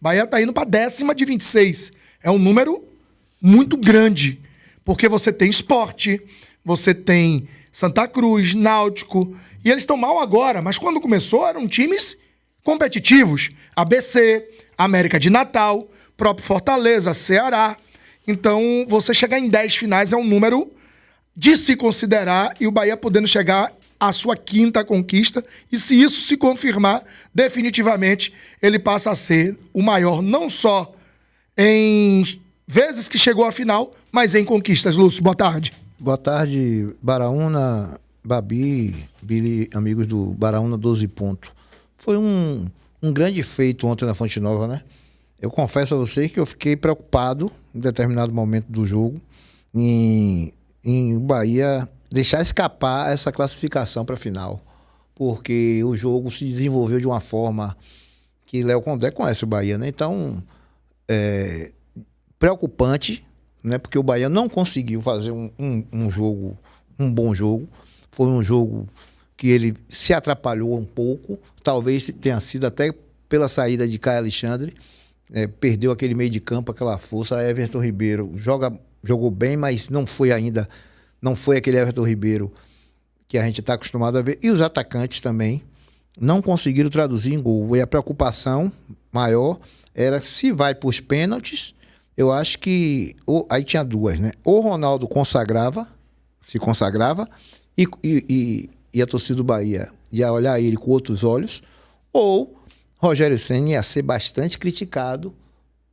Bahia tá indo para 10ª de 26. É um número muito grande, porque você tem Sport, você tem Santa Cruz, Náutico, e eles estão mal agora, mas quando começou eram times competitivos. ABC, América de Natal, próprio Fortaleza, Ceará. Então, você chegar em 10 finais é um número de se considerar, e o Bahia podendo chegar à sua 5ª conquista, e se isso se confirmar, definitivamente ele passa a ser o maior, não só em vezes que chegou à final, mas em conquistas. Lúcio, boa tarde. Boa tarde, Baraúna, Babi, Billy, amigos do Baraúna 12 pontos. Foi um grande feito ontem na Fonte Nova, né? Eu confesso a vocês que eu fiquei preocupado em determinado momento do jogo em o Bahia deixar escapar essa classificação para a final, porque o jogo se desenvolveu de uma forma que Léo Condé conhece o Bahia, né? Então, preocupante, né? Porque o Bahia não conseguiu fazer um jogo, um bom jogo. Foi um jogo que ele se atrapalhou um pouco, talvez tenha sido até pela saída de Caio Alexandre, perdeu aquele meio de campo, aquela força. Everton Ribeiro jogou bem, mas não foi aquele Everton Ribeiro que a gente está acostumado a ver. E os atacantes também não conseguiram traduzir em gol. E a preocupação maior era se vai para os pênaltis. Eu acho que aí tinha duas, né? Ou o Ronaldo se consagrava e a torcida do Bahia ia olhar ele com outros olhos, ou Rogério Ceni ia ser bastante criticado,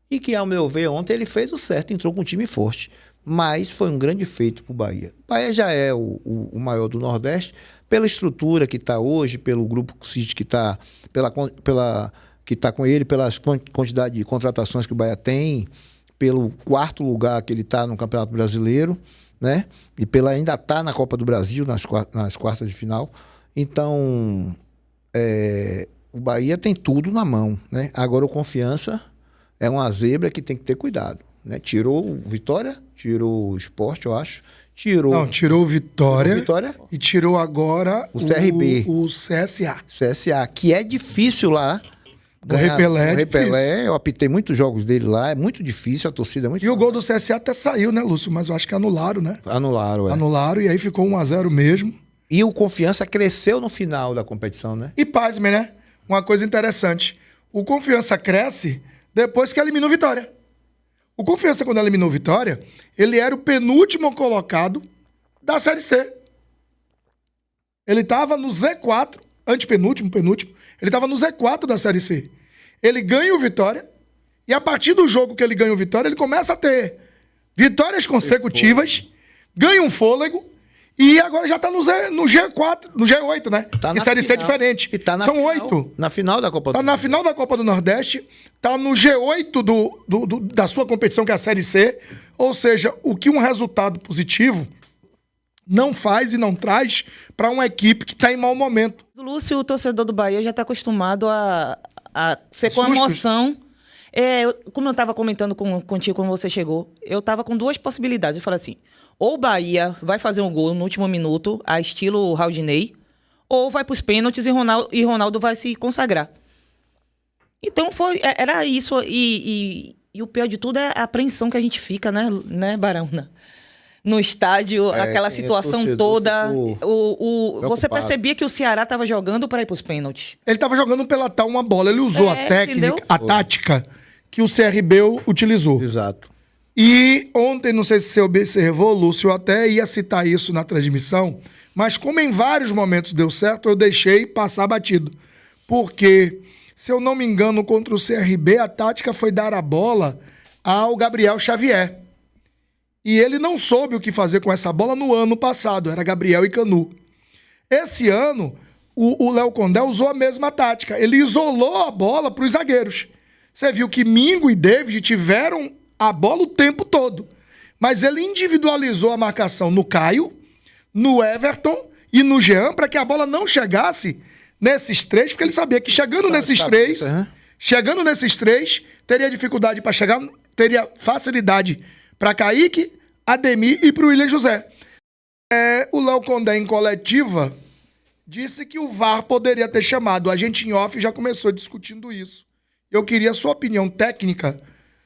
e que, ao meu ver, ontem ele fez o certo, entrou com um time forte. Mas foi um grande feito para o Bahia. O Bahia já é o maior do Nordeste, pela estrutura que está hoje, pelo grupo City que está, que está com ele, pela quantidade de contratações que o Bahia tem, pelo 4º lugar que ele está no Campeonato Brasileiro, né? E ainda está na Copa do Brasil, nas quartas de final. Então, o Bahia tem tudo na mão, né? Agora o Confiança é uma zebra que tem que ter cuidado, né? Tirou o Vitória, tirou o Sport, eu acho. Tirou o Vitória e tirou agora o CRB. O CSA. CSA, que é difícil lá. O Repelé, eu apitei muitos jogos dele lá, é muito difícil, a torcida é muito difícil. O gol do CSA até saiu, né, Lúcio? Mas eu acho que anularam, né? Anularam, e aí ficou 1-0 mesmo. E o Confiança cresceu no final da competição, né? E pasme, né? Uma coisa interessante. O Confiança cresce depois que eliminou o Vitória. O Confiança, quando eliminou o Vitória, ele era o penúltimo colocado da Série C. Ele estava no Z4, penúltimo. Ele estava no Z4 da Série C. Ele ganha o Vitória, e a partir do jogo que ele ganha o Vitória, ele começa a ter vitórias consecutivas, ganha um fôlego, e agora já está no G4, no G8, né? Tá em Série C é diferente. E tá São 8. Na final da Copa do Nordeste. Tá na final da Copa do Nordeste, tá no G8 da sua competição, que é a Série C. Ou seja, o que um resultado positivo não faz e não traz para uma equipe que está em mau momento. O Lúcio, o torcedor do Bahia, já está acostumado a ser com emoção. Como eu estava comentando contigo quando você chegou, eu estava com duas possibilidades. Eu falei assim, ou o Bahia vai fazer um gol no último minuto, a estilo Raudinei, ou vai para os pênaltis e Ronaldo vai se consagrar. Então era isso. E o pior de tudo é a apreensão que a gente fica, né, Baraúna? No estádio, aquela situação toda. Você percebia que o Ceará estava jogando para ir para os pênaltis. Ele estava jogando pela tal uma bola. Ele usou a técnica, entendeu? A tática que o CRB utilizou. Exato. E ontem, não sei se você observou, Lúcio, eu até ia citar isso na transmissão, mas como em vários momentos deu certo, eu deixei passar batido. Porque, se eu não me engano, contra o CRB, a tática foi dar a bola ao Gabriel Xavier. E ele não soube o que fazer com essa bola no ano passado. Era Gabriel e Canu. Esse ano, o Léo Condé usou a mesma tática. Ele isolou a bola para os zagueiros. Você viu que Mingo e David tiveram a bola o tempo todo. Mas ele individualizou a marcação no Caio, no Everton e no Jean para que a bola não chegasse nesses três, porque ele sabia que chegando nesses três, teria dificuldade para chegar, teria facilidade para Kaique, Ademir e para o William José. O Léo Condé, em coletiva, disse que o VAR poderia ter chamado. A gente em off já começou discutindo isso. Eu queria a sua opinião técnica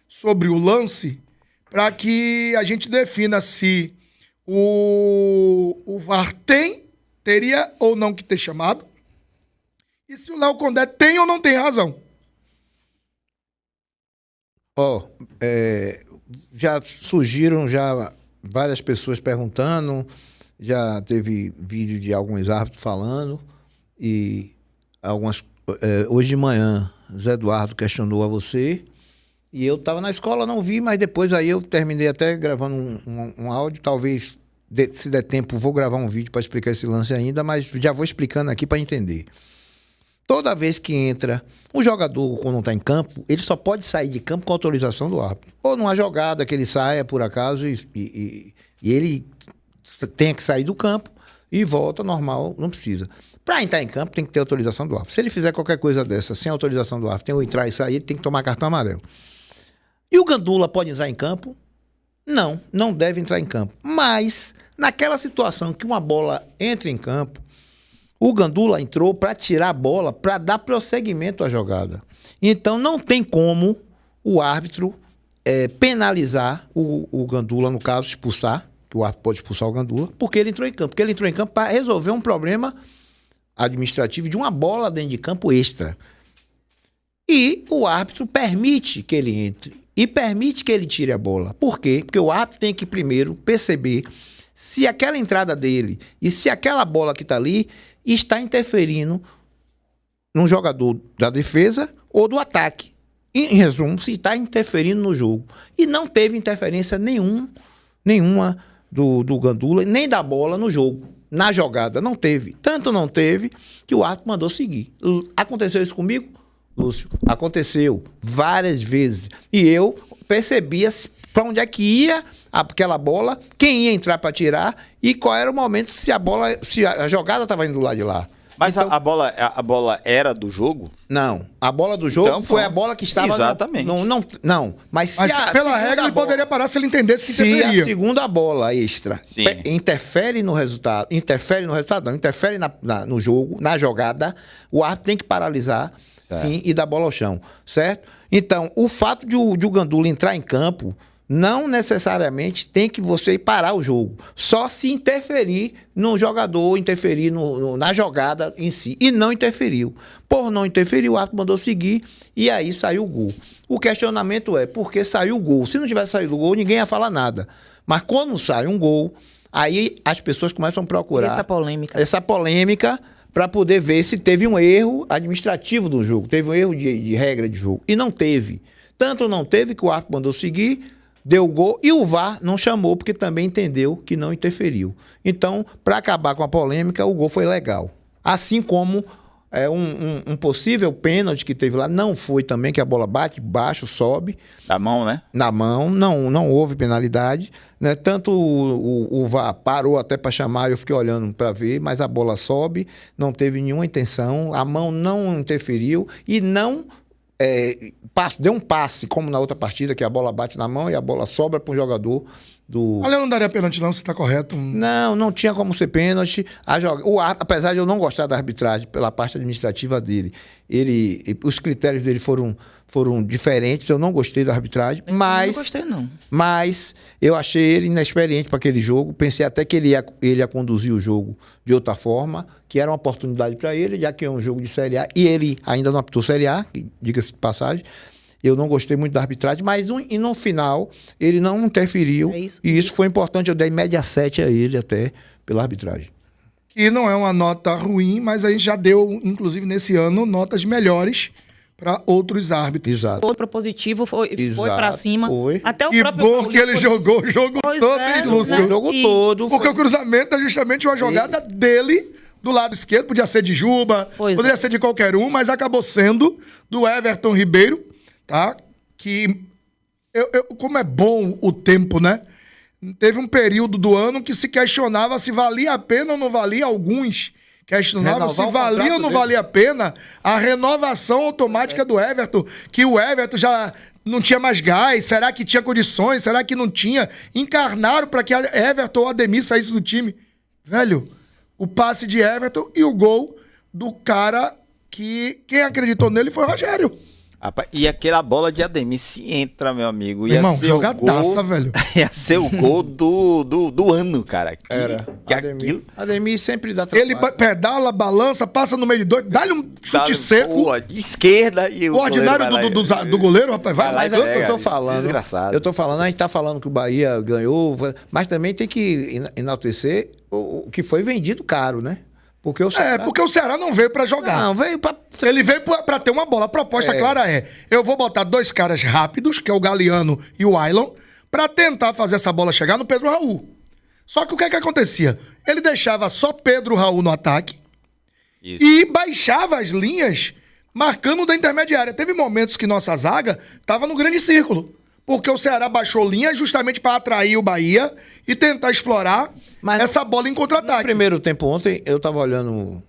sobre o lance para que a gente defina se o VAR teria ou não que ter chamado e se o Léo Condé tem ou não tem razão. Já surgiram várias pessoas perguntando, já teve vídeo de alguns árbitros falando e hoje de manhã Zé Eduardo questionou a você e eu estava na escola, não vi, mas depois aí eu terminei até gravando um áudio, talvez se der tempo vou gravar um vídeo para explicar esse lance ainda, mas já vou explicando aqui para entender. Toda vez que entra um jogador quando não está em campo, ele só pode sair de campo com autorização do árbitro. Ou numa jogada que ele saia por acaso e ele tenha que sair do campo e volta normal, não precisa. Para entrar em campo tem que ter autorização do árbitro. Se ele fizer qualquer coisa dessa sem autorização do árbitro, tem que entrar e sair, ele tem que tomar cartão amarelo. E o Gandula pode entrar em campo? Não deve entrar em campo. Mas naquela situação que uma bola entra em campo, o Gandula entrou para tirar a bola, para dar prosseguimento à jogada. Então não tem como o árbitro penalizar o Gandula, no caso, expulsar, que o árbitro pode expulsar o Gandula, porque ele entrou em campo. Porque ele entrou em campo para resolver um problema administrativo de uma bola dentro de campo extra. E o árbitro permite que ele entre e permite que ele tire a bola. Por quê? Porque o árbitro tem que primeiro perceber se aquela entrada dele e se aquela bola que está ali está interferindo no jogador da defesa ou do ataque. Em resumo, se está interferindo no jogo. E não teve interferência nenhuma do Gandula, nem da bola no jogo. Na jogada, não teve. Tanto não teve que o árbitro mandou seguir. Aconteceu isso comigo, Lúcio? Aconteceu várias vezes. E eu percebia para onde é que ia aquela bola, quem ia entrar para tirar e qual era o momento se a jogada estava indo do lado de lá. Mas então, a bola era do jogo? Não. A bola do jogo foi a bola que estava... Exatamente. Não. Mas pela regra ele poderia parar se ele entendesse que interferia. Se a segunda bola extra interfere no resultado, interfere no jogo, na jogada, o árbitro tem que paralisar, sim, e dar bola ao chão, certo? Então, o fato de o Gandula entrar em campo não necessariamente tem que você parar o jogo. Só se interferir no jogador, interferir na jogada em si. E não interferiu. Por não interferir, o árbitro mandou seguir e aí saiu o gol. O questionamento é por que saiu o gol? Se não tivesse saído o gol, ninguém ia falar nada. Mas quando sai um gol, aí as pessoas começam a procurar essa polêmica para poder ver se teve um erro administrativo do jogo, teve um erro de regra de jogo. E não teve. Tanto não teve que o árbitro mandou seguir, deu gol e o VAR não chamou porque também entendeu que não interferiu. Então, para acabar com a polêmica, o gol foi legal. Assim como um possível pênalti que teve lá, não foi também, que a bola bate baixo, sobe. Na mão, né? Na mão, não houve penalidade. Né? Tanto o VAR parou até para chamar, eu fiquei olhando para ver, mas a bola sobe, não teve nenhuma intenção, a mão não interferiu e não... deu um passe, como na outra partida, que a bola bate na mão e a bola sobra para um jogador do... Ali não daria pênalti não, você está correto. Não tinha como ser pênalti. Apesar de eu não gostar da arbitragem pela parte administrativa dele, os critérios dele foram diferentes, eu não gostei da arbitragem, mas... Não gostei, não. Mas eu achei ele inexperiente para aquele jogo, pensei até que ele ia conduzir o jogo de outra forma, que era uma oportunidade para ele, já que é um jogo de Série A, e ele ainda não apitou Série A, diga-se de passagem. Eu não gostei muito da arbitragem, mas no final ele não interferiu. E isso foi importante. Eu dei média 7 a ele até pela arbitragem. E não é uma nota ruim, mas a gente já deu, inclusive nesse ano, notas melhores para outros árbitros. Exato. Foi propositivo, foi para cima. Foi. Até o que próprio bom que ele jogou o jogo todo, hein, Lúcio? O jogo todo. Porque o cruzamento é justamente uma jogada dele do lado esquerdo. Podia ser de Juba, poderia ser de qualquer um, mas acabou sendo do Everton Ribeiro. Tá? Que, como é bom o tempo, né? Teve um período do ano que se questionava se valia a pena ou não valia. Alguns questionavam se valia ou não valia a pena a renovação automática do Everton, que o Everton já não tinha mais gás, será que tinha condições, será que não tinha? Encarnaram para que Everton ou Ademir saísse do time. Velho, o passe de Everton e o gol do cara que quem acreditou nele foi o Rogério. Rapaz, e aquela bola de Ademir, se entra, meu amigo, Meu ia irmão, ser jogadaça, o gol, velho. ia ser o gol do ano, cara. Que aquilo... Ademir sempre dá Ele trabalho. pedala, balança, passa no meio de dois, dá-lhe um chute Dá- seco. Pô, de esquerda e O ordinário do goleiro, rapaz, vai lá. Mas eu tô falando. Desgraçado. Eu tô falando, a gente tá falando que o Bahia ganhou, mas também tem que enaltecer o que foi vendido caro, né? Porque o Ceará... Porque o Ceará não veio pra jogar. Não, veio pra... Ele veio pra ter uma bola. A proposta clara é: eu vou botar dois caras rápidos, que é o Galeano e o Ailon, pra tentar fazer essa bola chegar no Pedro Raul. Só que o que acontecia? Ele deixava só Pedro Raul no ataque Isso. e baixava as linhas marcando da intermediária. Teve momentos que nossa zaga tava no grande círculo, porque o Ceará baixou linha justamente para atrair o Bahia e tentar explorar essa bola em No contra-ataque. primeiro tempo ontem, eu tava olhando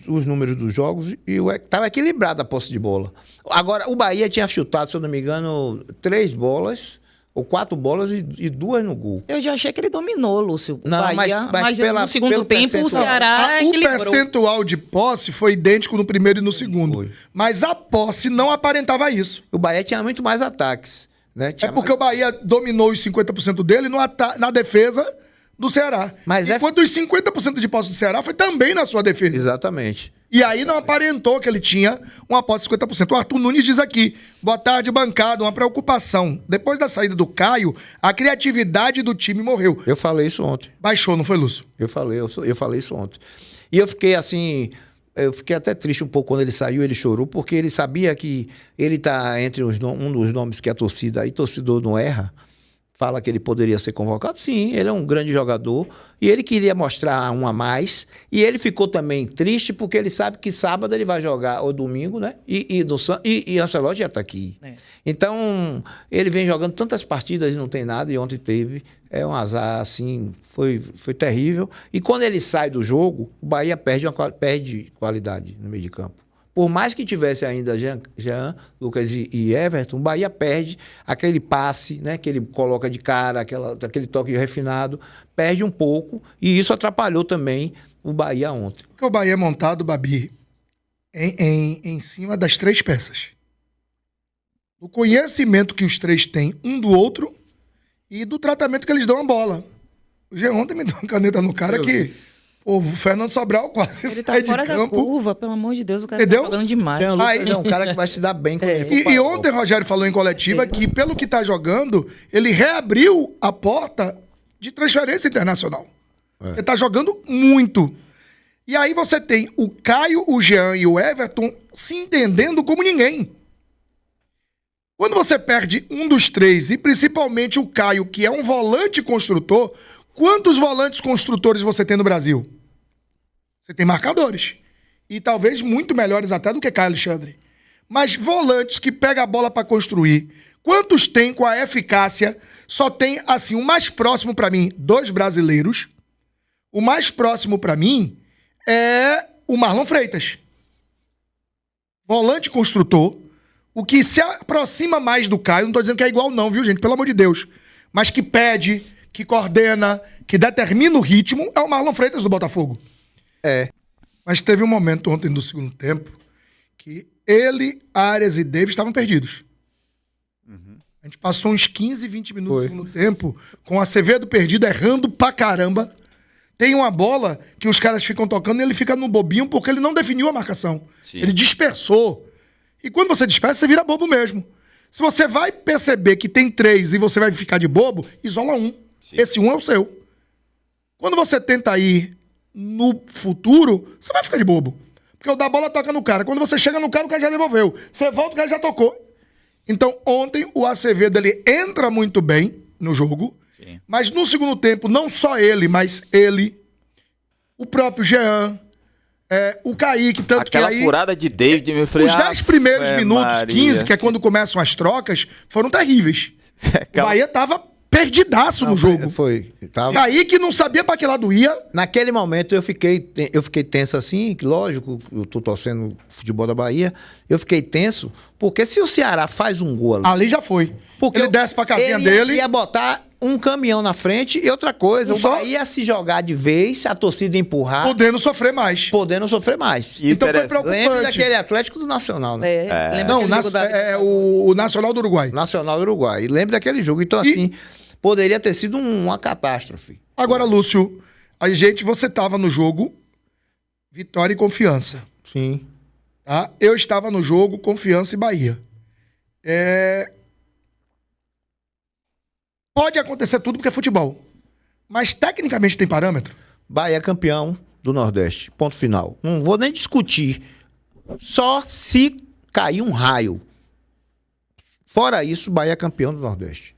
os números dos jogos e tava equilibrada a posse de bola. Agora, o Bahia tinha chutado, se eu não me engano, 3 bolas ou 4 bolas e 2 no gol. Eu já achei que ele dominou, Lúcio. Não, Bahia, mas no segundo pelo tempo o percentual. Ceará O equilibrou. percentual de posse foi idêntico no primeiro e no segundo. Foi. Mas a posse não aparentava isso. O Bahia tinha muito mais ataques, né? É porque o Bahia dominou os 50% dele na defesa do Ceará. Mas enquanto os 50% de posse do Ceará foi também na sua defesa. Exatamente. E aí não aparentou que ele tinha uma posse de 50%. O Arthur Nunes diz aqui: boa tarde, bancada, uma preocupação. Depois da saída do Caio, a criatividade do time morreu. Eu falei isso ontem. Baixou, não foi, Lúcio? Eu falei isso ontem. E eu fiquei assim, eu fiquei até triste um pouco quando ele saiu, ele chorou, porque ele sabia que ele tá entre um dos nomes que a torcida, aí torcedor não erra, fala que ele poderia ser convocado. Sim, ele é um grande jogador e ele queria mostrar um a mais. E ele ficou também triste porque ele sabe que sábado ele vai jogar, ou domingo, né? E Ancelotti já tá aqui. É. Então, ele vem jogando tantas partidas e não tem nada, e ontem teve. É um azar, assim, foi terrível. E quando ele sai do jogo, o Bahia perde qualidade no meio de campo. Por mais que tivesse ainda Jean, Lucas e Everton, o Bahia perde aquele passe, né, que ele coloca de cara, aquele toque refinado, perde um pouco, e isso atrapalhou também o Bahia ontem. Porque o Bahia é montado, Babi, em cima das 3 peças. O conhecimento que os 3 têm um do outro e do tratamento que eles dão a bola. O Jean ontem me deu uma caneta no cara que... Pô, o Fernando Sobral quase Ele tá sai de fora da campo. curva, pelo amor de Deus, o cara Entendeu? tá jogando demais. Jean Lucas Aí- é um cara que vai se dar bem quando ele for pra E Europa. ontem o Rogério falou em coletiva que, pelo que tá jogando, ele reabriu a porta de transferência internacional. Ele tá jogando muito. E aí você tem o Caio, o Jean e o Everton se entendendo como ninguém. Quando você perde um dos 3, e principalmente o Caio, que é um volante construtor, quantos volantes construtores você tem no Brasil? Você tem marcadores. E talvez muito melhores até do que Caio Alexandre. Mas volantes que pegam a bola para construir, quantos tem com a eficácia? Só tem, assim, o mais próximo para mim, 2 brasileiros. O mais próximo para mim é o Marlon Freitas. Volante construtor. O que se aproxima mais do Caio, não tô dizendo que é igual não, viu, gente? Pelo amor de Deus. Mas que pede, que coordena, que determina o ritmo, é o Marlon Freitas do Botafogo. É. Mas teve um momento ontem do segundo tempo que ele, Arias e Davis estavam perdidos. A gente passou uns 15, 20 minutos no segundo tempo com o Acevedo perdido, errando pra caramba. Tem uma bola que os caras ficam tocando e ele fica no bobinho porque ele não definiu a marcação. Sim. Ele dispersou. E quando você dispersa, você vira bobo mesmo. Se você vai perceber que tem 3 e você vai ficar de bobo, isola um. Sim. Esse um é o seu. Quando você tenta ir no futuro, você vai ficar de bobo. Porque o da bola toca no cara. Quando você chega no cara, o cara já devolveu. Você volta, o cara já tocou. Então, ontem, o Acevedo, ele entra muito bem no jogo. Sim. Mas no segundo tempo, não só ele, mas ele, o próprio Jean, o Kaique, tanto Aquela que aí... furada de David, meu filho. Os 10 primeiros minutos, 15, que é assim. quando começam as trocas, foram terríveis. O Bahia tava perdidaço no jogo. Foi. Tava... Kaique não sabia pra que lado ia. Naquele momento eu fiquei tenso assim, que lógico, eu tô torcendo o futebol da Bahia, eu fiquei tenso, porque se o Ceará faz um gol ali, Ali já foi. Porque ele desce pra casinha ele dele. ia botar um caminhão na frente e outra coisa, o Bahia se jogar de vez, a torcida empurrar, Podendo sofrer mais. podendo sofrer mais. E Então foi interessa- preocupante. Lembra daquele Atlético do Nacional, né? Lembra Não, aquele jogo da- o Nacional do Uruguai. Nacional do Uruguai. E lembra daquele jogo. Então, assim, poderia ter sido uma catástrofe. Agora, Lúcio, você estava no jogo Vitória e Confiança. Sim. Tá? Eu estava no jogo Confiança e Bahia. Pode acontecer tudo porque é futebol. Mas tecnicamente tem parâmetro? Bahia é campeão do Nordeste. Ponto final. Não vou nem discutir. Só se cair um raio. Fora isso, Bahia é campeão do Nordeste.